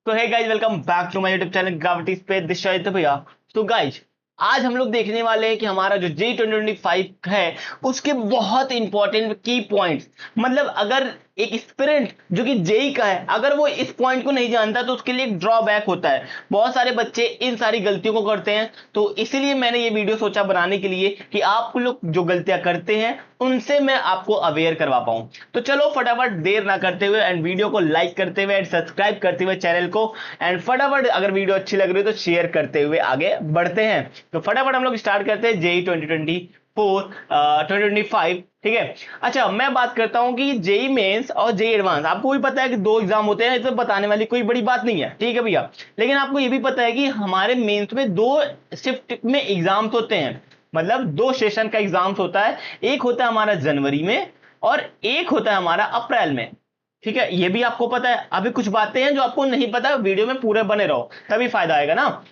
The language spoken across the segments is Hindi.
तो hey guys, welcome back to my YouTube channel gravity space this तो भैया। तो गाइज, आज हम लोग देखने वाले हैं कि हमारा जो जे 2025 है उसके बहुत इंपॉर्टेंट की पॉइंट्स। मतलब अगर एक एस्पिरेंट जो कि जेई का है, अगर वो इस पॉइंट को नहीं जानता तो उसके लिए एक ड्रॉबैक होता है। बहुत सारे बच्चे इन सारी गलतियों को करते हैं, तो इसीलिए मैंने ये वीडियो सोचा बनाने के लिए कि आप लोग जो गलतियां करते हैं उनसे मैं आपको अवेयर करवा पाऊं। तो चलो फटाफट देर ना करते हुए एंड वीडियो को लाइक करते हुए एंड सब्सक्राइब करते हुए चैनल को, एंड फटाफट अगर वीडियो अच्छी लग रही है तो शेयर करते हुए आगे बढ़ते हैं। तो फटाफट हम लोग स्टार्ट करते हैं जेई 2025। ठीक है। अच्छा, मैं बात करता हूं कि जेई मेंस और जेई एडवांस, आपको भी पता है कि दो एग्जाम होते हैं, इसमें बताने वाली कोई बड़ी बात नहीं है। ठीक है भैया। लेकिन आपको ये भी पता है कि हमारे मेंस में दो शिफ्ट में एग्जाम्स होते हैं, मतलब दो सेशन का एग्जाम्स होता है। एक होता है हमारा जनवरी में और एक होता है हमारा अप्रैल में। ठीक है, ये भी आपको पता है। अभी कुछ बातें हैं जो आपको नहीं पता, वीडियो में पूरे बने रहो तभी फायदा आएगा ना।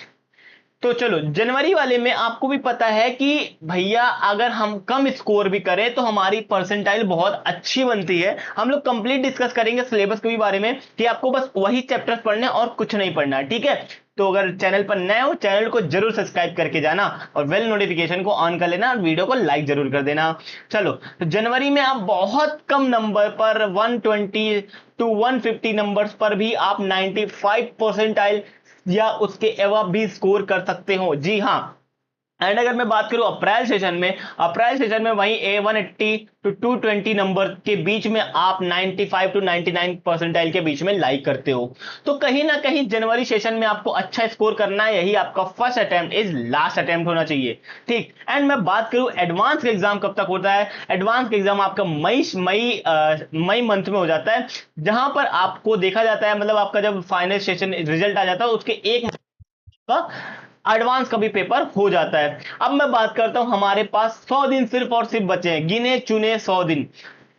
तो चलो, जनवरी वाले में आपको भी पता है कि भैया अगर हम कम स्कोर भी करें तो हमारी परसेंटाइल बहुत अच्छी बनती है। हम लोग कंप्लीट डिस्कस करेंगे सिलेबस के भी बारे में कि आपको बस वही चैप्टर्स पढ़ने और कुछ नहीं पढ़ना है। ठीक है। तो अगर चैनल पर नए हो, चैनल को जरूर सब्सक्राइब करके जाना और बेल नोटिफिकेशन को ऑन कर लेना और वीडियो को लाइक जरूर कर देना। चलो, तो जनवरी में आप बहुत कम नंबर पर 120 टू 150 नंबर्स पर भी आप 95 परसेंटाइल या उसके एवं भी स्कोर कर सकते हो। जी हाँ। एंड अगर मैं बात करूं अप्रैल सेशन में वही A180 टू 220 नंबर के बीच में आप 95 टू 99 परसेंटाइल के बीच में लाइक करते हो। तो कहीं ना कहीं जनवरी सेशन में आपको अच्छा स्कोर करना है, यही आपका first attempt is last attempt होना चाहिए। ठीक। एंड मैं बात करूं एडवांस का एग्जाम कब तक होता है। एडवांस का एग्जाम आपका मई मंथ में हो जाता है, जहां पर आपको देखा जाता है, मतलब आपका जब फाइनल सेशन रिजल्ट आ जाता है उसके एक का एडवांस का भी पेपर हो जाता है। अब मैं बात करता हूं, हमारे पास 100 दिन सिर्फ और सिर्फ बचे हैं, गिने चुने 100 दिन,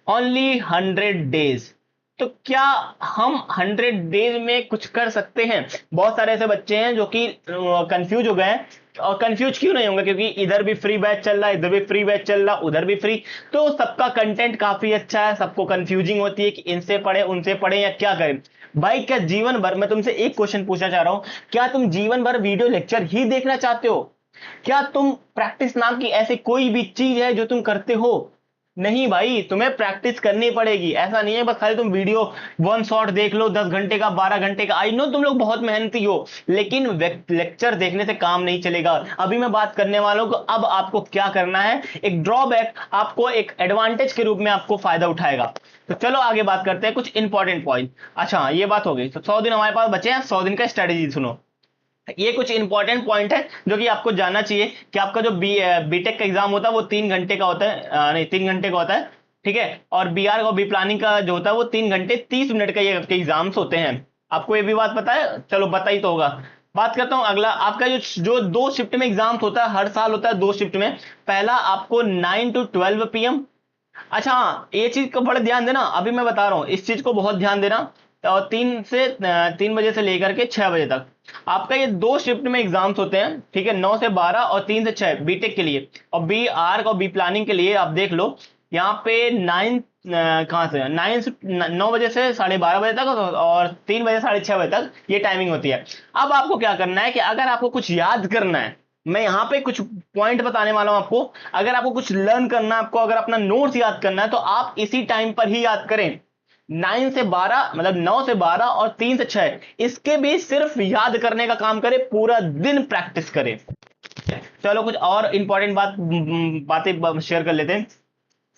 ओनली 100 डेज। तो क्या हम 100 डेज में कुछ कर सकते हैं? बहुत सारे ऐसे बच्चे हैं जो कि कंफ्यूज हो गए हैं। और कंफ्यूज क्यों नहीं होंगे, क्योंकि इधर भी फ्री बैच चल रहा है, इधर भी फ्री बैच चल रहा है, उधर भी फ्री। तो सबका कंटेंट काफी अच्छा है, सबको कंफ्यूजिंग होती है कि इनसे पढ़े उनसे पढ़े या क्या करें। भाई, क्या जीवन भर, मैं तुमसे एक क्वेश्चन पूछना चाह रहा हूं, क्या तुम जीवन भर वीडियो लेक्चर ही देखना चाहते हो? क्या तुम प्रैक्टिस नाम की ऐसी कोई भी चीज है जो तुम करते हो? नहीं भाई, तुम्हें प्रैक्टिस करनी पड़ेगी। ऐसा नहीं है बस खाली तुम वीडियो वन शॉट देख लो 10 घंटे का 12 घंटे का। आई नो तुम लोग बहुत मेहनती हो, लेकिन लेक्चर देखने से काम नहीं चलेगा। अभी मैं बात करने वालों को, अब आपको क्या करना है, एक ड्रॉबैक आपको एक एडवांटेज के रूप में आपको फायदा उठाएगा। तो चलो आगे बात करते हैं कुछ इंपॉर्टेंट पॉइंट। अच्छा, ये बात हो गई। तो 100 दिन हमारे पास बचे हैं, 100 दिन का स्ट्रेटेजी सुनो। ये कुछ इंपॉर्टेंट पॉइंट है जो कि आपको जानना चाहिए कि आपका जो बीटेक का एग्जाम होता है वो 3 घंटे का होता है, नहीं 3 घंटे का होता है। ठीक है। और बीआर और बी प्लानिंग का जो होता है वो 3 घंटे 30 मिनट का ये आपके एग्जाम्स होते हैं। आपको ये भी बात पता है? चलो, पता ही तो होगा। बात करता हूं अगला, आपका जो जो दो शिफ्ट में एग्जाम्स होता है, हर साल होता है दो शिफ्ट में। पहला आपको 9 to 12 PM। अच्छा हाँ, ये चीज को बड़े ध्यान देना, अभी मैं बता रहा हूँ, इस चीज को बहुत ध्यान देना। और 3 बजे से लेकर के 6 बजे तक आपका ये दो शिफ्ट में एग्जाम्स होते हैं। ठीक है, 9 से 12 और 3 से 6 बीटेक के लिए। और बी आर्क और बी प्लानिंग के लिए आप देख लो, यहाँ पे 9 बजे से 12:30 बजे तक और 3 बजे 6:30 बजे तक ये टाइमिंग होती है। अब आपको क्या करना है कि अगर आपको कुछ याद करना है, मैं यहाँ पे कुछ पॉइंट बताने वाला हूं आपको। अगर आपको कुछ लर्न करना है, आपको अगर अपना नोट्स याद करना है, तो आप इसी टाइम पर ही याद करें। 9 से 12, मतलब 9 से 12 और 3 से 6, इसके भी सिर्फ याद करने का काम करें, पूरा दिन प्रैक्टिस करें। चलो, कुछ और इंपॉर्टेंट बातें शेयर कर लेते हैं।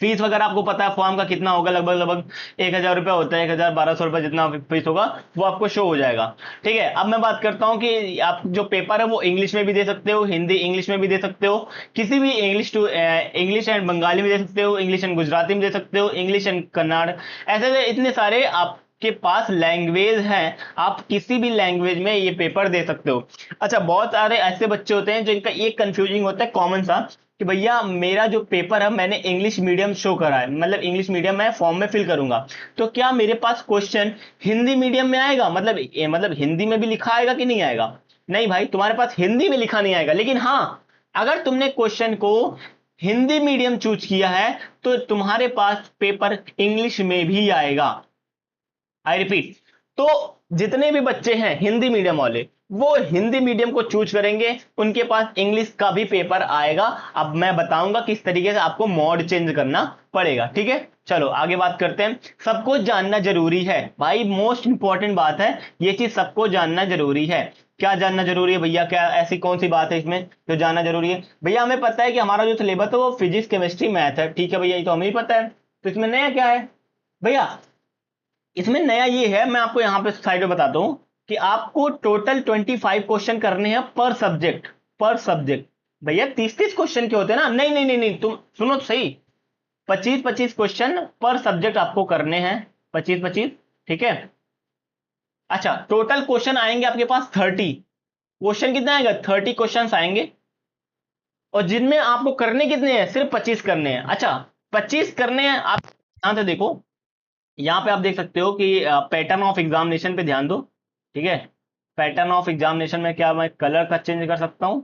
फीस वगैरह आपको पता है फॉर्म का कितना होगा, लगभग लगभग 1,000 रुपया होता है, 1,000-1,200 रुपये जितना फीस होगा वो आपको शो हो जाएगा। ठीक है। अब मैं बात करता हूं कि आप जो पेपर है वो इंग्लिश में भी दे सकते हो, हिंदी इंग्लिश में भी दे सकते हो, किसी भी इंग्लिश एंड बंगाली में दे सकते हो, इंग्लिश एंड गुजराती में दे सकते हो, इंग्लिश एंड कन्नड़, ऐसे इतने सारे आपके पास लैंग्वेज हैं, आप किसी भी लैंग्वेज में ये पेपर दे सकते हो। अच्छा, बहुत सारे ऐसे बच्चे होते हैं जिनका एक कंफ्यूजिंग होता है कॉमन सा, कि भैया मेरा जो पेपर है मैंने इंग्लिश मीडियम शो करा है, मतलब इंग्लिश मीडियम मैं फॉर्म में फिल करूंगा, तो क्या मेरे पास क्वेश्चन हिंदी मीडियम में आएगा, मतलब हिंदी में भी लिखा आएगा कि नहीं आएगा? नहीं भाई, तुम्हारे पास हिंदी में लिखा नहीं आएगा। लेकिन हाँ, अगर तुमने क्वेश्चन को हिंदी मीडियम चूज किया है तो तुम्हारे पास पेपर इंग्लिश में भी आएगा। I repeat. तो जितने भी बच्चे हैं हिंदी मीडियम वाले वो हिंदी मीडियम को चूज करेंगे, उनके पास इंग्लिश का भी पेपर आएगा। अब मैं बताऊंगा किस तरीके से आपको मोड चेंज करना पड़ेगा, ठीक है। चलो आगे बात करते हैं। सबको जानना जरूरी है भाई, मोस्ट इंपॉर्टेंट बात है ये चीज, सबको जानना जरूरी है। क्या जानना जरूरी है भैया, क्या ऐसी कौन सी बात है इसमें जो जानना जरूरी है? भैया हमें पता है कि हमारा जो सिलेबस है वो फिजिक्स केमिस्ट्री मैथ है, ठीक है भैया, ये तो हमें ही पता है। तो इसमें नया क्या है भैया? इसमें नया ये है, मैं आपको यहां पे साइड में बताता हूं कि आपको टोटल 25 क्वेश्चन करने हैं पर सब्जेक्ट। पर सब्जेक्ट भैया 30-30 क्वेश्चन के होते हैं ना? नहीं नहीं नहीं नहीं, तुम सुनो तो सही, 25-25 क्वेश्चन पर सब्जेक्ट आपको करने हैं, 25-25, ठीक है। अच्छा, टोटल क्वेश्चन आएंगे आपके पास 30 क्वेश्चन। कितना आएगा? 30 क्वेश्चन आएंगे, और जिनमें आपको करने कितने हैं? सिर्फ 25 करने हैं। अच्छा 25 करने हैं। आप यहां से देखो, यहां पे आप देख सकते हो कि पैटर्न ऑफ एग्जामिनेशन पे ध्यान दो, ठीक है। पैटर्न ऑफ एग्जामिनेशन में क्या मैं कलर का चेंज कर सकता हूं?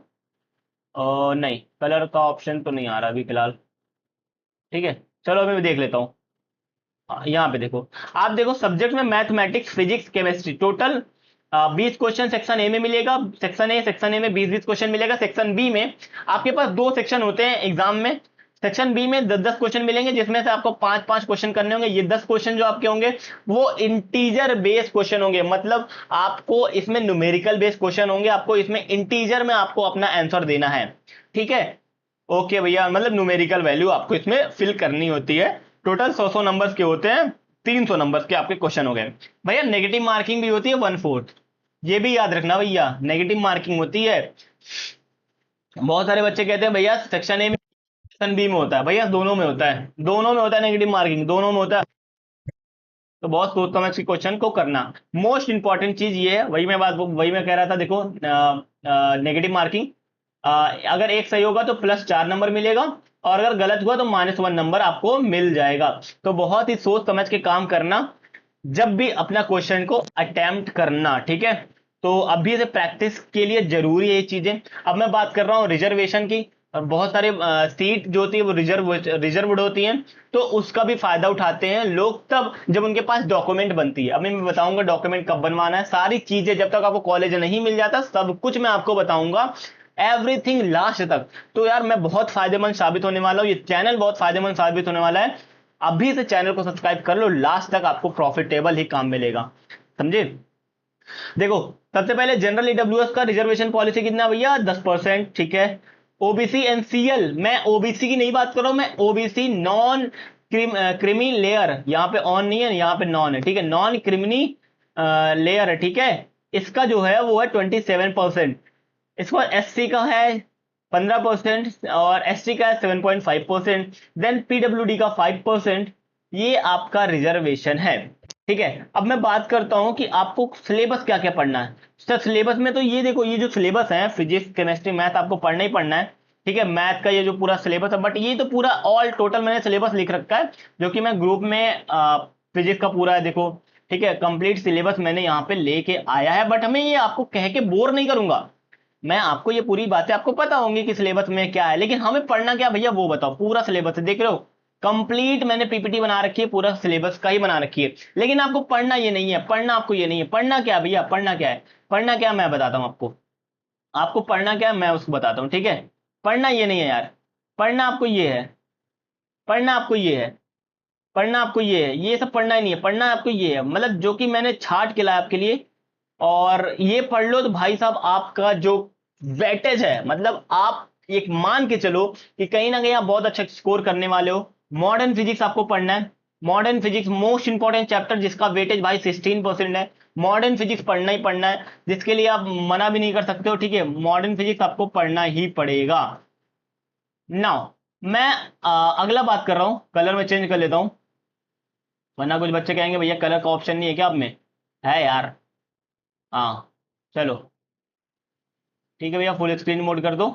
और नहीं, कलर का ऑप्शन तो नहीं आ रहा अभी फिलहाल, ठीक है। चलो अभी मैं देख लेता हूँ। यहाँ पे देखो, आप देखो सब्जेक्ट में mathematics physics chemistry, total 20 question section A में मिलेगा। सेक्शन ए में 20-20 क्वेश्चन मिलेगा। सेक्शन बी में आपके पास 2 सेक्शन होते हैं एग्जाम में। सेक्शन बी में 10-10 क्वेश्चन मिलेंगे, जिसमें से आपको 5-5 क्वेश्चन करने होंगे। ये 10 क्वेश्चन जो आपके होंगे वो इंटीजर बेस्ड क्वेश्चन होंगे, मतलब आपको इसमें न्यूमेरिकल बेस्ड क्वेश्चन होंगे। आपको इसमें इंटीजर में आपको अपना आंसर देना है, ठीक है। ओके भैया, मतलब न्यूमेरिकल वैल्यू आपको इसमें फिल करनी होती है। टोटल 100 नंबर्स के होते हैं, 300 नंबर्स के आपके क्वेश्चन हो गए भैया। नेगेटिव मार्किंग भी होती है 1/4, ये भी याद रखना भैया, नेगेटिव मार्किंग होती है। बहुत सारे बच्चे कहते हैं भैया सेक्शन ए में सेक्शन बी में होता है, भैया दोनों में होता है, दोनों में होता है नेगेटिव मार्किंग, दोनों में होता है। तो बहुत सोच समझ के क्वेश्चन को करना। मोस्ट इंपॉर्टेंट चीज ये है, वही मैं कह रहा था। देखो नेगेटिव मार्किंग, अगर एक सही होगा तो +4 नंबर मिलेगा, और अगर गलत हुआ तो -1 नंबर आपको मिल जाएगा। तो बहुत ही सोच समझ के काम करना जब भी अपना क्वेश्चन को अटेम्प्ट करना, ठीक है। तो अभी से प्रैक्टिस के लिए जरूरी है ये चीजें। अब मैं बात कर रहा हूँ रिजर्वेशन की। और बहुत सारे सीट जो होती है वो रिजर्वड होती हैं, तो उसका भी फायदा उठाते हैं लोग तब जब उनके पास डॉक्यूमेंट बनती है। अभी मैं बताऊंगा डॉक्यूमेंट कब बनवाना है, सारी चीजें जब तक आपको कॉलेज नहीं मिल जाता सब कुछ मैं आपको बताऊंगा, एवरीथिंग लास्ट तक। तो यार मैं बहुत फायदेमंद साबित होने वाला हूं, ये चैनल बहुत फायदेमंद साबित होने वाला है। अभी से चैनल को सब्सक्राइब कर लो, लास्ट तक आपको प्रॉफिटेबल ही काम मिलेगा, समझे। देखो सबसे पहले जनरल ईडब्ल्यूएस का रिजर्वेशन पॉलिसी कितना भैया? 10%, ठीक है। ओबीसी एनसीएल, मैं ओबीसी की नहीं बात कर रहा हूं, मैं ओबीसी नॉन क्रिमी लेयर, यहां पे ऑन नहीं है, यहां पे नॉन है, ठीक है। नॉन क्रिमिनी लेयर है, ठीक है। इसका जो है वो है 27%। इसको एससी का है 15% और एसटी का है 7.5%, देन पीडब्ल्यूडी का 5%। ये आपका रिजर्वेशन है, ठीक है। अब मैं बात करता हूं कि आपको सिलेबस क्या क्या पढ़ना है। सर सिलेबस में तो ये देखो, ये जो सिलेबस है फिजिक्स केमिस्ट्री मैथ आपको पढ़ना ही पढ़ना है, ठीक है। मैथ का ये जो पूरा सिलेबस है, बट ये तो पूरा ऑल टोटल मैंने सिलेबस लिख रखा है, जो कि मैं ग्रुप में फिजिक्स का पूरा है, देखो, ठीक है। कंप्लीट सिलेबस मैंने यहाँ पे लेके आया है, बट हमें ये आपको कह के बोर नहीं करूंगा, मैं आपको ये पूरी बातें आपको पता होंगी कि सिलेबस में क्या है, लेकिन हमें पढ़ना क्या भैया वो बताओ। पूरा सिलेबस है, देख रहे हो, कंप्लीट मैंने पीपीटी बना रखी है, पूरा सिलेबस का ही बना रखी है। लेकिन आपको पढ़ना ये नहीं है, पढ़ना आपको ये नहीं है। पढ़ना क्या भैया, पढ़ना क्या है? पढ़ना क्या मैं बताता हूं आपको, आपको पढ़ना क्या है मैं उसको बताता हूं, ठीक है। पढ़ना ये नहीं है यार, पढ़ना आपको ये है, पढ़ना आपको ये है, पढ़ना आपको ये है, ये सब पढ़ना ही नहीं है। पढ़ना आपको ये है, मतलब जो कि मैंने छाट के लाया आपके लिए, और ये पढ़ लो तो भाई साहब आपका जो वेटेज है, मतलब आप एक मान के चलो कि कहीं ना कहीं आप बहुत अच्छा स्कोर करने वाले हो। मॉडर्न फिजिक्स आपको पढ़ना है, modern physics most important chapter, जिसका वेटेज भाई 16% है। मॉडर्न फिजिक्स पढ़ना ही पढ़ना है, जिसके लिए आप मना भी नहीं कर सकते हो, ठीक है। मॉडर्न फिजिक्स आपको पढ़ना ही पड़ेगा। नाउ मैं अगला बात कर रहा हूं, कलर में चेंज कर लेता हूं, वरना कुछ बच्चे कहेंगे भैया कलर का ऑप्शन नहीं है क्या आप में? है यार, हाँ चलो ठीक है भैया, फुल स्क्रीन मोड कर दो,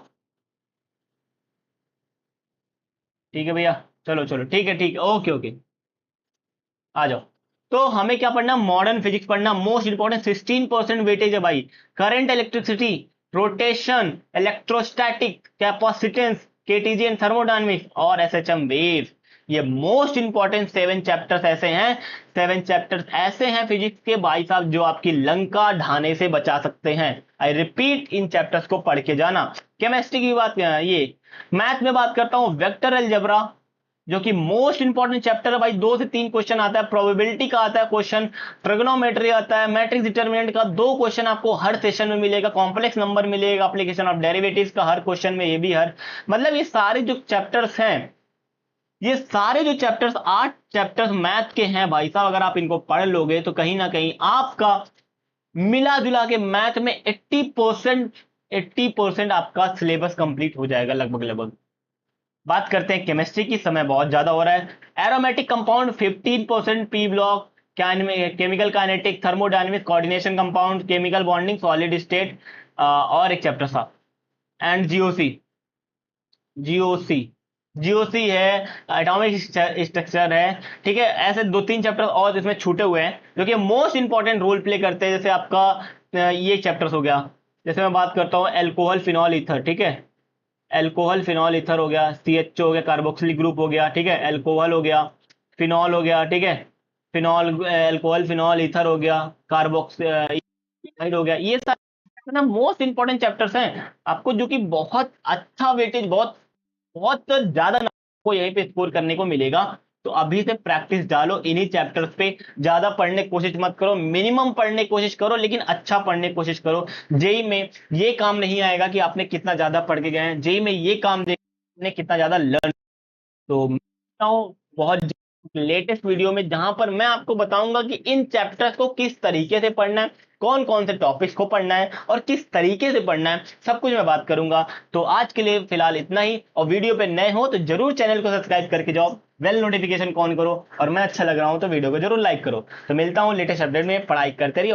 ठीक है भैया। चलो चलो ठीक है, ठीक है, ओके ओके, आ जाओ। तो हमें क्या पढ़ना? मॉडर्न फिजिक्स पढ़ना, मोस्ट इंपॉर्टेंट, 16% वेटेज है भाई। Current electricity, rotation, electrostatic, capacitance, KTG and thermodynamics और एसएचएम वेव। ये मोस्ट इंपॉर्टेंट 7 चैप्टर्स ऐसे हैं, 7 चैप्टर्स ऐसे हैं फिजिक्स के भाई साहब जो आपकी लंका ढाने से बचा सकते हैं। आई रिपीट, इन चैप्टर्स को पढ़ के जाना। केमिस्ट्री की बात, ये मैथ में बात करता हूं, वेक्टर अलजेब्रा जो कि मोस्ट इंपॉर्टेंट चैप्टर है भाई, 2 से 3 क्वेश्चन आता है, प्रोबेबिलिटी का आता है क्वेश्चन, ट्रिग्नोमेट्री आता है, मैट्रिक्स डिटरमिनेंट का 2 क्वेश्चन आपको हर सेशन में मिलेगा, कॉम्प्लेक्स नंबर मिलेगा, एप्लीकेशन ऑफ डेरिवेटिव्स का हर क्वेश्चन में, ये भी हर, मतलब ये सारे जो चैप्टर्स हैं, ये सारे जो चैप्टर्स 8 चैप्टर्स मैथ के हैं भाई साहब, अगर आप इनको पढ़ लोगे तो कहीं ना कहीं आपका मिला जुला के मैथ में 80% आपका सिलेबस कंप्लीट हो जाएगा लगभग लगभग। बात करते हैं केमिस्ट्री की, समय बहुत ज्यादा हो रहा है। Aromatic compound 15%, P block, chemical kinetic, thermodynamics, coordination compound, chemical bonding, solid state, और एक चैप्टर था एंड जीओसी, जीओसी जीओसी है, एटॉमिक स्ट्रक्चर है, ठीक है। ऐसे 2-3 चैप्टर और इसमें छूटे हुए हैं जो कि मोस्ट इंपॉर्टेंट रोल प्ले करते हैं। जैसे आपका ये चैप्टर्स हो गया, जैसे मैं बात करता हूँ एल्कोहल फिनॉल ईथर, ठीक है, एल्कोहल फिनॉल ईथर हो गया, CH हो गया, कार्बोक्सिलिक ग्रुप हो गया, ठीक है, एल्कोहल हो गया, फिनॉल हो गया, ठीक है, फिनॉल, एल्कोहल फिनॉल ईथर हो गया, कार्बोक्साइड हो गया, ये सारे ना मोस्ट इंपॉर्टेंट चैप्टर्स हैं आपको, जो कि बहुत अच्छा वेटेज, बहुत बहुत ज्यादा आपको यहीं पे स्कोर करने को मिलेगा। तो अभी से प्रैक्टिस डालो इन्हीं चैप्टर्स पे, ज्यादा पढ़ने की कोशिश मत करो, मिनिमम पढ़ने की कोशिश करो, लेकिन अच्छा पढ़ने की कोशिश करो। जेई में ये काम नहीं आएगा कि आपने कितना ज्यादा पढ़ के गए हैं, जेई में ये काम देखने कितना ज्यादा लर्न। तो मैं चाहता हूं बहुत लेटेस्ट वीडियो में, जहां पर मैं आपको बताऊंगा कि इन चैप्टर्स को किस तरीके से पढ़ना है, कौन कौन से टॉपिक्स को पढ़ना है और किस तरीके से पढ़ना है, सब कुछ मैं बात करूंगा। तो आज के लिए फिलहाल इतना ही, और वीडियो पे नए हो तो जरूर चैनल को सब्सक्राइब करके जाओ, बेल नोटिफिकेशन ऑन करो, और मैं अच्छा लग रहा हूं तो वीडियो को जरूर लाइक करो। तो मिलता हूं लेटेस्ट अपडेट में, पढ़ाई करते रहिए।